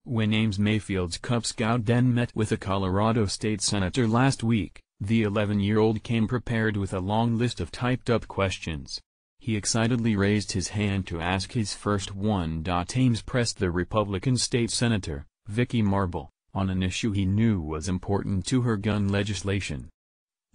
When Ames Mayfield's Cub Scout den met with a Colorado state senator last week, the 11-year-old came prepared with a long list of typed-up questions. He excitedly raised his hand to ask his first one. Ames pressed the Republican state senator, Vicki Marble, on an issue he knew was important to her gun legislation.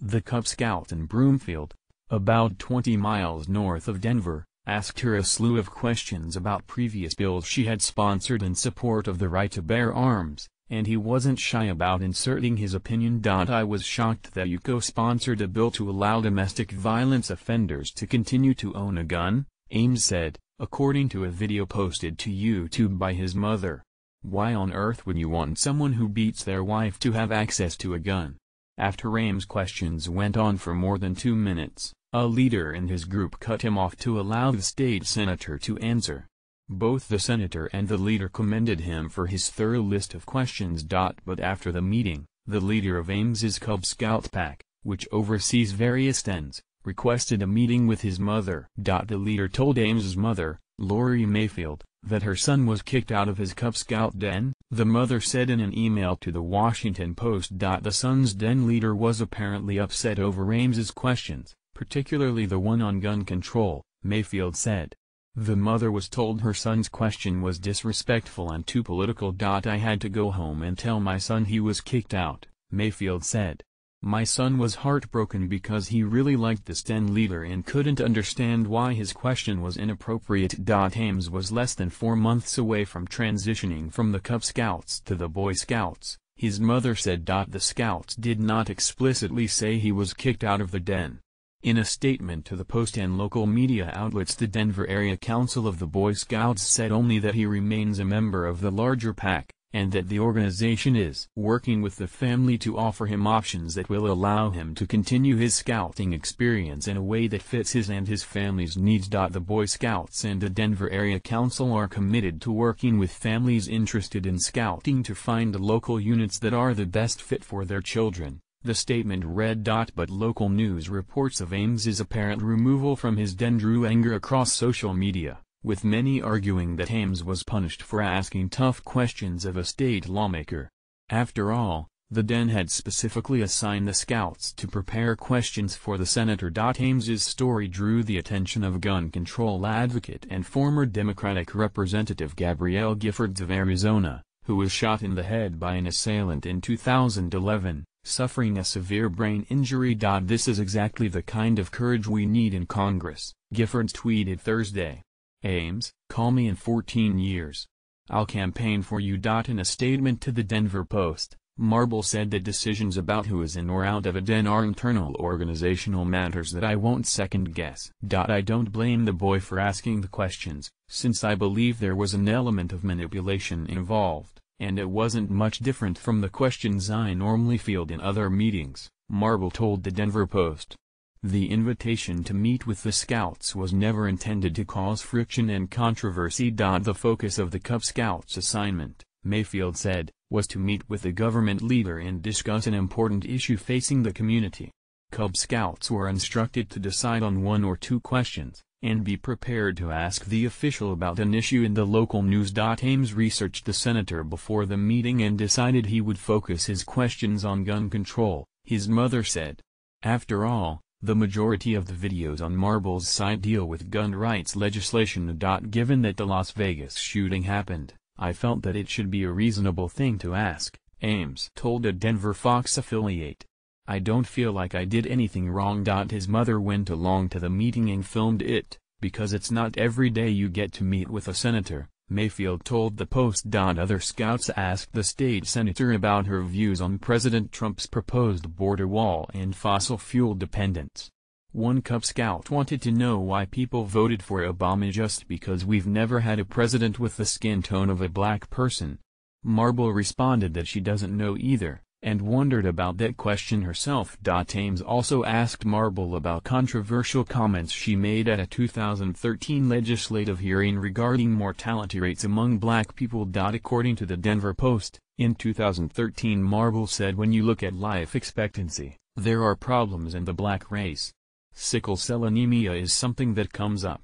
The Cub Scout in Broomfield, about 20 miles north of Denver, asked her a slew of questions about previous bills she had sponsored in support of the right to bear arms, and he wasn't shy about inserting his opinion. I was shocked that you co-sponsored a bill to allow domestic violence offenders to continue to own a gun, Ames said, according to a video posted to YouTube by his mother. Why on earth would you want someone who beats their wife to have access to a gun? After Ames' questions went on for more than 2 minutes, a leader in his group cut him off to allow the state senator to answer. Both the senator and the leader commended him for his thorough list of questions. But after the meeting, the leader of Ames's Cub Scout pack, which oversees various dens, requested a meeting with his mother. The leader told Ames's mother, Lori Mayfield, that her son was kicked out of his Cub Scout den, the mother said in an email to the Washington Post. The son's den leader was apparently upset over Ames's questions, particularly the one on gun control, Mayfield said. The mother was told her son's question was disrespectful and too political. I had to go home and tell my son he was kicked out, Mayfield said. My son was heartbroken because he really liked this den leader and couldn't understand why his question was inappropriate. Ames was less than 4 months away from transitioning from the Cub Scouts to the Boy Scouts, his mother said. The Scouts did not explicitly say he was kicked out of the den. In a statement to the Post and local media outlets, the Denver Area Council of the Boy Scouts said only that he remains a member of the larger pack, and that the organization is working with the family to offer him options that will allow him to continue his scouting experience in a way that fits his and his family's needs. The Boy Scouts and the Denver Area Council are committed to working with families interested in scouting to find local units that are the best fit for their children, the statement read. But local news reports of Ames's apparent removal from his den drew anger across social media, with many arguing that Ames was punished for asking tough questions of a state lawmaker. After all, the den had specifically assigned the Scouts to prepare questions for the senator. Ames's story drew the attention of gun control advocate and former Democratic Representative Gabrielle Giffords of Arizona, who was shot in the head by an assailant in 2011, suffering a severe brain injury. This is exactly the kind of courage we need in Congress, Giffords tweeted Thursday. Ames, call me in 14 years. I'll campaign for you. In a statement to the Denver Post, Marble said that decisions about who is in or out of a den are internal organizational matters that I won't second-guess. I don't blame the boy for asking the questions, since I believe there was an element of manipulation involved, and it wasn't much different from the questions I normally field in other meetings, Marble told the Denver Post. The invitation to meet with the Scouts was never intended to cause friction and controversy. The focus of the Cub Scouts assignment, Mayfield said, was to meet with the government leader and discuss an important issue facing the community. Cub Scouts were instructed to decide on 1 or 2 questions, and be prepared to ask the official about an issue in the local news. Ames researched the senator before the meeting and decided he would focus his questions on gun control, his mother said. After all, the majority of the videos on Marble's side deal with gun rights legislation. Given that the Las Vegas shooting happened, I felt that it should be a reasonable thing to ask, Ames told a Denver Fox affiliate. I don't feel like I did anything wrong. His mother went along to the meeting and filmed it, because it's not every day you get to meet with a senator, Mayfield told the Post. Other Scouts asked the state senator about her views on President Trump's proposed border wall and fossil fuel dependence. One Cub Scout wanted to know why people voted for Obama just because we've never had a president with the skin tone of a black person. Marble responded that she doesn't know either, and wondered about that question herself. Ames also asked Marble about controversial comments she made at a 2013 legislative hearing regarding mortality rates among black people. According to the Denver Post, in 2013 Marble said, when you look at life expectancy, there are problems in the black race. Sickle cell anemia is something that comes up.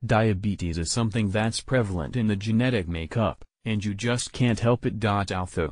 Diabetes is something that's prevalent in the genetic makeup, And you just can't help it. Although